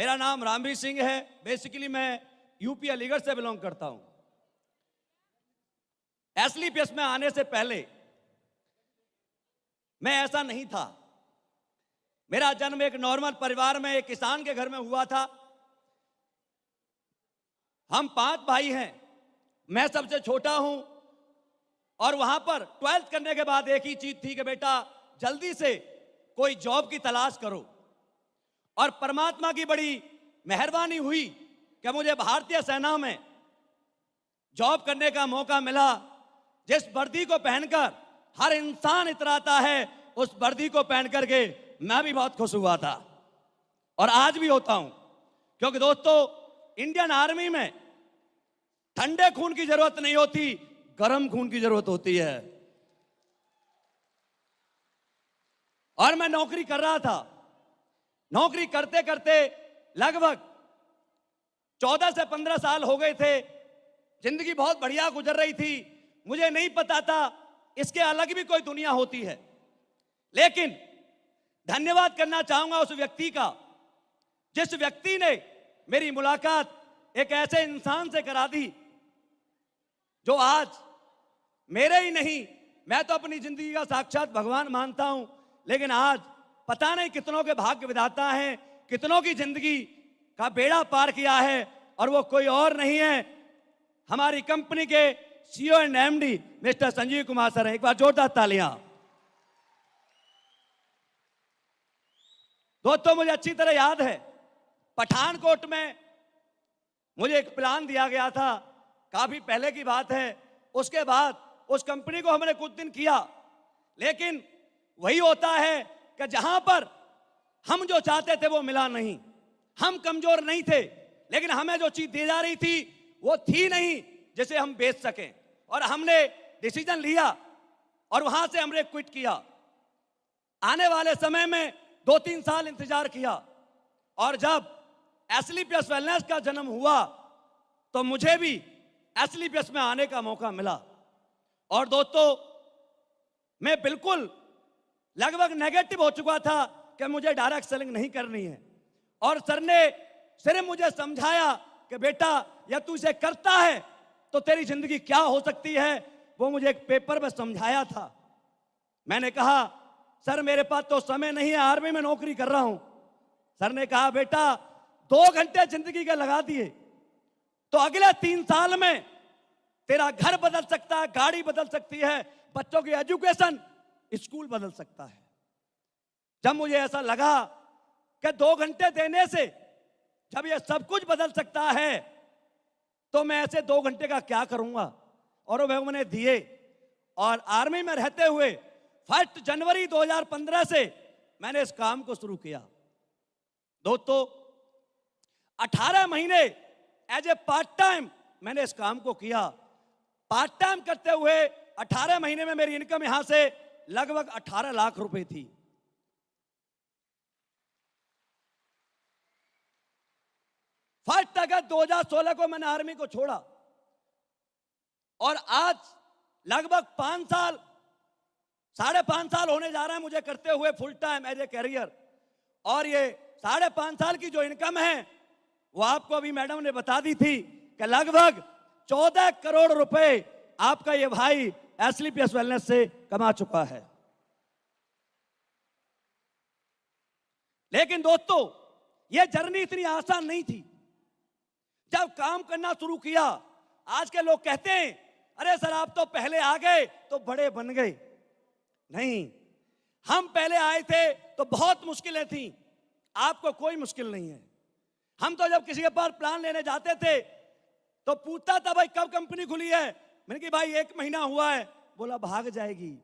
मेरा नाम रामवीर सिंह है। बेसिकली मैं यूपी अलीगढ़ से बिलोंग करता हूं। एसलीपीएस में आने से पहले मैं ऐसा नहीं था। मेरा जन्म एक नॉर्मल परिवार में एक किसान के घर में हुआ था। हम 5 भाई हैं, मैं सबसे छोटा हूं। और वहां पर 12th करने के बाद एक ही चीज थी कि बेटा जल्दी से कोई जॉब की तलाश करो। और परमात्मा की बड़ी मेहरबानी हुई कि मुझे भारतीय सेना में जॉब करने का मौका मिला। जिस वर्दी को पहनकर हर इंसान इतराता है, उस वर्दी को पहन करके मैं भी बहुत खुश हुआ था और आज भी होता हूं। क्योंकि दोस्तों, इंडियन आर्मी में ठंडे खून की जरूरत नहीं होती, गर्म खून की जरूरत होती है। और मैं नौकरी कर रहा था। नौकरी करते करते लगभग 14 से 15 साल हो गए थे। जिंदगी बहुत बढ़िया गुजर रही थी। मुझे नहीं पता था इसके अलग भी कोई दुनिया होती है। लेकिन धन्यवाद करना चाहूंगा उस व्यक्ति का, जिस व्यक्ति ने मेरी मुलाकात एक ऐसे इंसान से करा दी जो आज मेरे ही नहीं, मैं तो अपनी जिंदगी का साक्षात भगवान मानता हूं, लेकिन आज पता नहीं कितनों के भाग्य विधाता हैं, कितनों की जिंदगी का बेड़ा पार किया है। और वो कोई और नहीं है, हमारी कंपनी के CEO and MD mister Sanjeev Kumar sir. एक बार जोरदार तालियां। दोस्तों, मुझे अच्छी तरह याद है पठानकोट में मुझे एक प्लान दिया गया था, काफी पहले की बात है। उसके बाद उस कंपनी को हमने कुछ दिन किया, लेकिन वही होता है कि जहां पर हम जो चाहते थे वो मिला नहीं। हम कमजोर नहीं थे, लेकिन हमें जो चीज दी जा रही थी वो थी नहीं जिसे हम बेच सकें। और हमने डिसीजन लिया और वहां से हमने क्विट किया। आने वाले समय में 2-3 साल इंतजार किया और जब एसलीपीएस वेलनेस का जन्म हुआ तो मुझे भी एसलीपीएस में आने का मौका मिला। और दोस्तों, मैं बिल्कुल लगभग नेगेटिव हो चुका था कि मुझे डायरेक्ट सेलिंग नहीं करनी है। और सर ने सिर्फ मुझे समझाया कि बेटा, या तू इसे करता है तो तेरी जिंदगी क्या हो सकती है, वो मुझे एक पेपर में समझाया था। मैंने कहा सर मेरे पास तो समय नहीं है, आर्मी में नौकरी कर रहा हूं। सर ने कहा बेटा 2 घंटे जिंदगी के लगा दिए तो अगले 3 साल में तेरा घर बदल सकता है, गाड़ी बदल सकती है, बच्चों की एजुकेशन, स्कूल बदल सकता है। जब मुझे ऐसा लगा कि 2 घंटे देने से जब ये सब कुछ बदल सकता है तो मैं ऐसे 2 घंटे का क्या करूंगा, और वो मैंने दिए। और आर्मी में रहते हुए 1 जनवरी 2015 से मैंने इस काम को शुरू किया। दोस्तों, 18 महीने एज ए पार्ट टाइम मैंने इस काम को किया। पार्ट टाइम करते हुए 18 महीने में मेरी इनकम यहां से लगभग 18 लाख रुपए थी। फर्स्ट अगस्त 2016 को मैंने आर्मी को छोड़ा और आज लगभग 5 साल, 5.5 साल होने जा रहा है मुझे करते हुए full time as a career. और ये 5.5 साल की जो इनकम है वो आपको अभी मैडम ने बता दी थी कि लगभग 14 करोड़ रुपए आपका ये भाई एसलीपीएस वेलनेस से कमा चुका है। लेकिन दोस्तों, ये जर्नी इतनी आसान नहीं थी। जब काम करना शुरू किया, आज के लोग कहते हैं अरे सर आप तो पहले आ गए तो बड़े बन गए। नहीं, हम पहले आए थे तो बहुत मुश्किलें थी, आपको कोई मुश्किल नहीं है। हम तो जब किसी के पास प्लान लेने जाते थे तो पूछता था भाई कब कंपनी खुली है, मैंने कहा भाई 1 महीना हुआ है, बोला भाग जाएगी।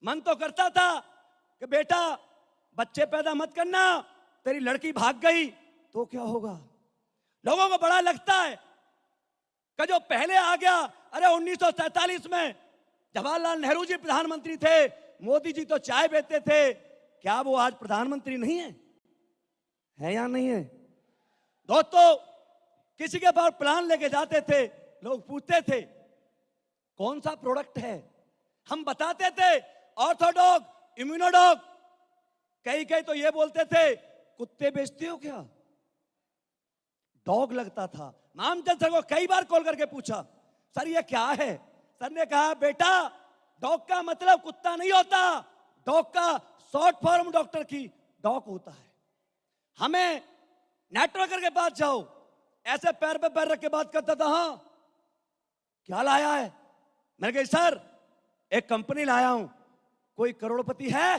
मन तो करता था कि बेटा बच्चे पैदा मत करना, तेरी लड़की भाग गई तो क्या होगा। लोगों को बड़ा लगता है कि जो पहले आ गया, अरे 1947 में जवाहरलाल नेहरू जी प्रधानमंत्री थे, मोदी जी तो चाय बेचते थे, क्या वो आज प्रधानमंत्री नहीं है या नहीं है। दोस्तों, किसी के पास प्लान लेके जाते थे, लोग पूछते थे कौन सा प्रोडक्ट है, हम बताते थे ऑर्थोडॉग, इम्यूनोडॉग। कई तो ये बोलते थे कुत्ते बेचते हो क्या, डॉग लगता था। मामचंद सर को कई बार कॉल करके पूछा, सर ये क्या है? सर ने कहा, बेटा डॉग का मतलब कुत्ता नहीं होता, डॉग का शॉर्ट फॉर्म डॉक्टर की डॉग होता है। हमें नेटवर्कर के पास जाओ, ऐसे पैर पे पैर रख के बात करता था, हाँ क्या लाया है? मैंने कहा सर एक कंपनी लाया हूं, कोई करोड़पति है?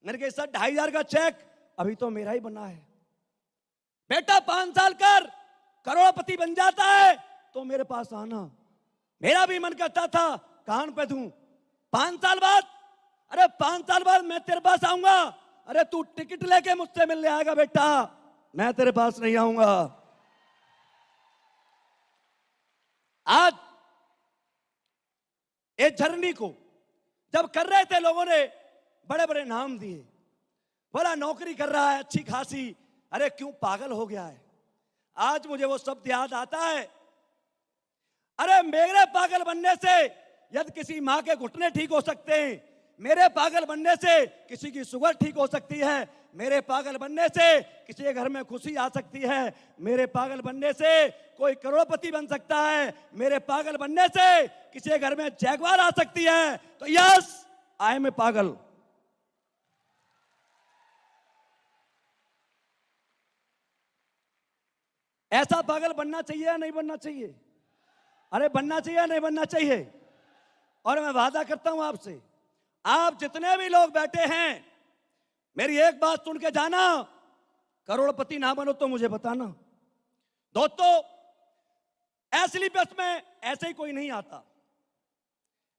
मैंने कहा सर 2,500 का चेक अभी तो मेरा ही बना है। बेटा 5 साल कर करोड़पति बन जाता है तो मेरे पास आना। मेरा भी मन करता था कान पे दूं। 5 साल बाद, अरे 5 साल बाद मैं तेरे पास आऊंगा, अरे तू टिकट लेके मुझसे मिलने आएगा बेटा, मैं तेरे पास नहीं आऊंगा। आज इस जर्नी को जब कर रहे थे, लोगों ने बड़े बड़े नाम दिए, बोला नौकरी कर रहा है अच्छी खासी, अरे क्यों पागल हो गया है। आज मुझे वो शब्द याद आता है, अरे मेरे पागल बनने से यदि किसी मां के घुटने ठीक हो सकते हैं, मेरे पागल बनने से किसी की शुगर ठीक हो सकती है, मेरे पागल बनने से किसी के घर में खुशी आ सकती है, मेरे पागल बनने से कोई करोड़पति बन सकता है, मेरे पागल बनने से किसी के घर में जैगवार आ सकती है, तो यस आई एम ए पागल। ऐसा पागल बनना चाहिए या नहीं बनना चाहिए? अरे बनना चाहिए या नहीं बनना चाहिए? और मैं वादा करता हूं आपसे, आप जितने भी लोग बैठे हैं, मेरी एक बात सुन के जाना, करोड़पति ना बनो तो मुझे बताना। दोस्तों एसलीपीएस में ऐसे ही कोई नहीं आता।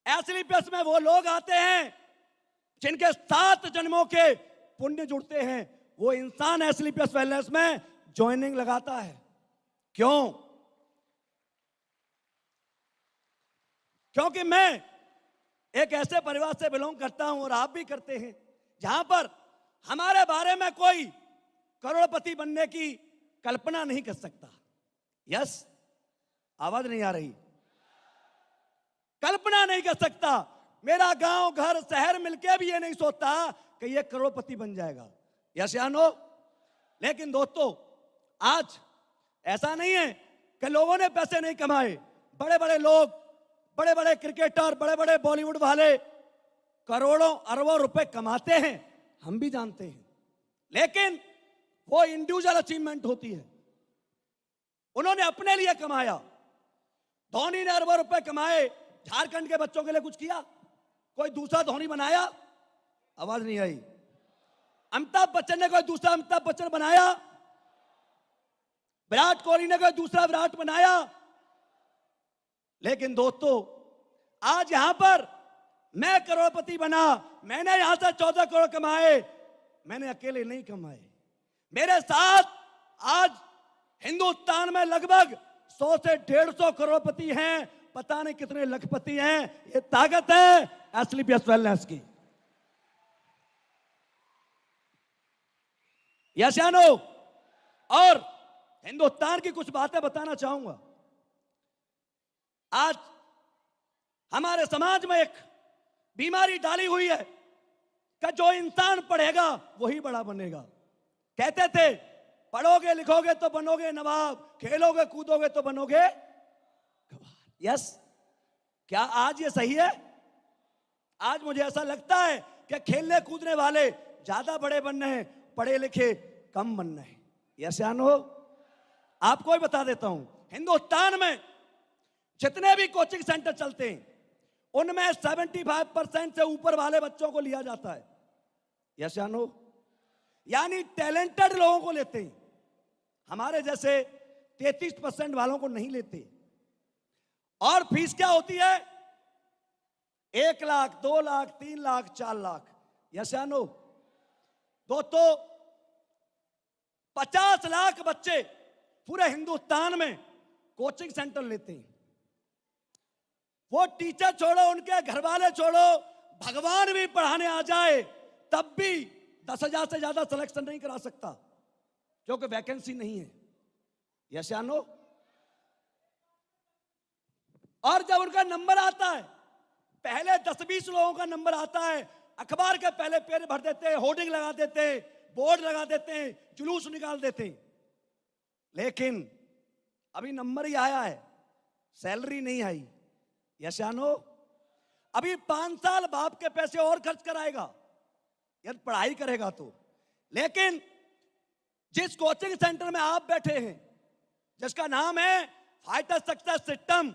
एसलीपीएस में वो लोग आते हैं जिनके 7 जन्मों के पुण्य जुड़ते हैं, वो इंसान एसलीपीएस वेलनेस में ज्वाइनिंग लगाता है। क्यों? क्योंकि मैं एक ऐसे परिवार से बिलोंग करता हूं और आप भी करते हैं, जहां पर हमारे बारे में कोई करोड़पति बनने की कल्पना नहीं कर सकता। यस, आवाज नहीं आ रही? कल्पना नहीं कर सकता। मेरा गांव घर शहर मिलके भी ये नहीं सोचता कि ये करोड़पति बन जाएगा। यस या नो? लेकिन दोस्तों आज ऐसा नहीं है कि लोगों ने पैसे नहीं कमाए। बड़े बड़े लोग, बड़े बड़े क्रिकेटर, बड़े बड़े बॉलीवुड वाले करोड़ों अरबों रुपए कमाते हैं, हम भी जानते हैं, लेकिन वो इंडिविजुअल अचीवमेंट होती है। उन्होंने अपने लिए कमाया। धोनी ने अरबों रुपए कमाए, झारखंड के बच्चों के लिए कुछ किया? कोई दूसरा धोनी बनाया? आवाज नहीं आई। अमिताभ बच्चन ने कोई दूसरा अमिताभ बच्चन बनाया? विराट कोहली ने कोई दूसरा विराट बनाया? लेकिन दोस्तों आज यहां पर मैं करोड़पति बना, मैंने यहां से 14 करोड़ कमाए, मैंने अकेले नहीं कमाए। मेरे साथ आज हिंदुस्तान में लगभग 100 से 150 करोड़पति हैं, पता नहीं कितने लखपति हैं। ये ताकत है एसलीपीएस वेलनेस की। यस या नो? और हिंदुस्तान की कुछ बातें बताना चाहूंगा। आज हमारे समाज में एक बीमारी डाली हुई है कि जो इंसान पढ़ेगा वही बड़ा बनेगा। कहते थे पढ़ोगे लिखोगे तो बनोगे नवाब, खेलोगे कूदोगे तो बनोगे गवार। यस, क्या आज ये सही है? आज मुझे ऐसा लगता है कि खेलने कूदने वाले ज्यादा बड़े बनने हैं, पढ़े लिखे कम बनने हैं। यस या नो? आपको ही बता देता हूं, हिंदुस्तान में जितने भी कोचिंग सेंटर चलते हैं उनमें 75% से ऊपर वाले बच्चों को लिया जाता है। यस या नो? यानी टैलेंटेड लोगों को लेते हैं, हमारे जैसे 33% वालों को नहीं लेते। और फीस क्या होती है? 1 लाख, 2 लाख, 3 लाख, 4 लाख। यस या नो? दोस्तों 50 लाख बच्चे पूरे हिंदुस्तान में कोचिंग सेंटर लेते हैं। वो टीचर छोड़ो, उनके घर वाले छोड़ो, भगवान भी पढ़ाने आ जाए तब भी 10,000 से ज्यादा सिलेक्शन नहीं करा सकता, क्योंकि वैकेंसी नहीं है। यस या नो? और जब उनका नंबर आता है, पहले 10-20 लोगों का नंबर आता है, अखबार के पहले पेज भर देते हैं, होर्डिंग लगा देते हैं, बोर्ड लगा देते हैं, जुलूस निकाल देते हैं। लेकिन अभी नंबर ही आया है, सैलरी नहीं आई। यस या नो? अभी 5 साल बाप के पैसे और खर्च कराएगा यदि पढ़ाई करेगा तो। लेकिन जिस कोचिंग सेंटर में आप बैठे हैं, जिसका नाम है फाइटर सक्सेस सिस्टम,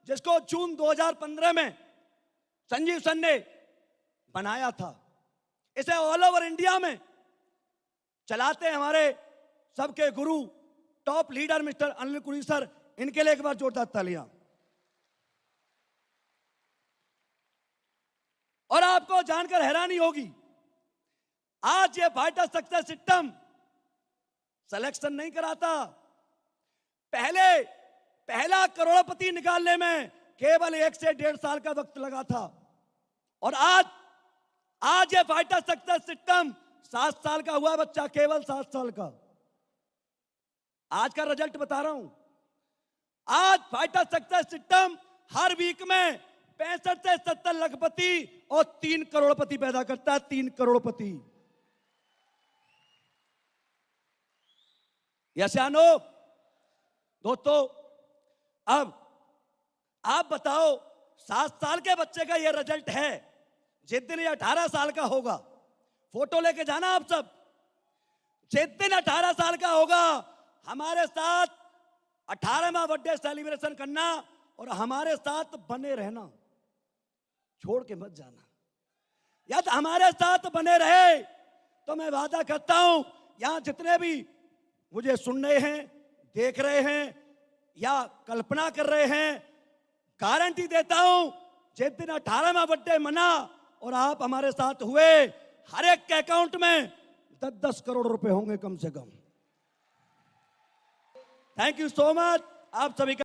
जिसको जून 2015 में संजीव सन ने बनाया था, इसे ऑल ओवर इंडिया में चलाते हैं हमारे सबके गुरु, टॉप लीडर मिस्टर अनिल कुरी सर। इनके लिए एक बार जोरदार तालियां। और आपको जानकर हैरानी होगी, आज ये फाइटर सक्सेस सिस्टम सिलेक्शन नहीं कराता। पहला करोड़पति निकालने में केवल 1 से 1.5 साल का वक्त लगा था, और आज ये फाइटर सक्सेस सिस्टम 7 साल का हुआ बच्चा, केवल 7 साल का। आज का रिजल्ट बता रहा हूं। आज फाइटर सक्सेस सिस्टम हर वीक में 65 से 70 लखपति और 3 करोड़पति पैदा करता है। 3 करोड़पति। यस या नो? दोस्तों, अब आप बताओ, 7 साल के बच्चे का यह रिजल्ट है। जिस दिन ये 18 साल का होगा, फोटो लेके जाना आप सब। जिस दिन 18 साल का होगा, हमारे साथ 18वां बर्थडे सेलिब्रेशन करना और हमारे साथ बने रहना, छोड़ के मत जाना। यदि हमारे साथ बने रहे तो मैं वादा करता हूं, यहां जितने भी मुझे सुन रहे हैं, देख रहे हैं या कल्पना कर रहे हैं, गारंटी देता हूं, जिस दिन 18वां बर्थडे मना और आप हमारे साथ हुए, हर एक के अकाउंट में 10-10 करोड़ रुपए होंगे कम से कम। थैंक यू सो मच आप सभी का।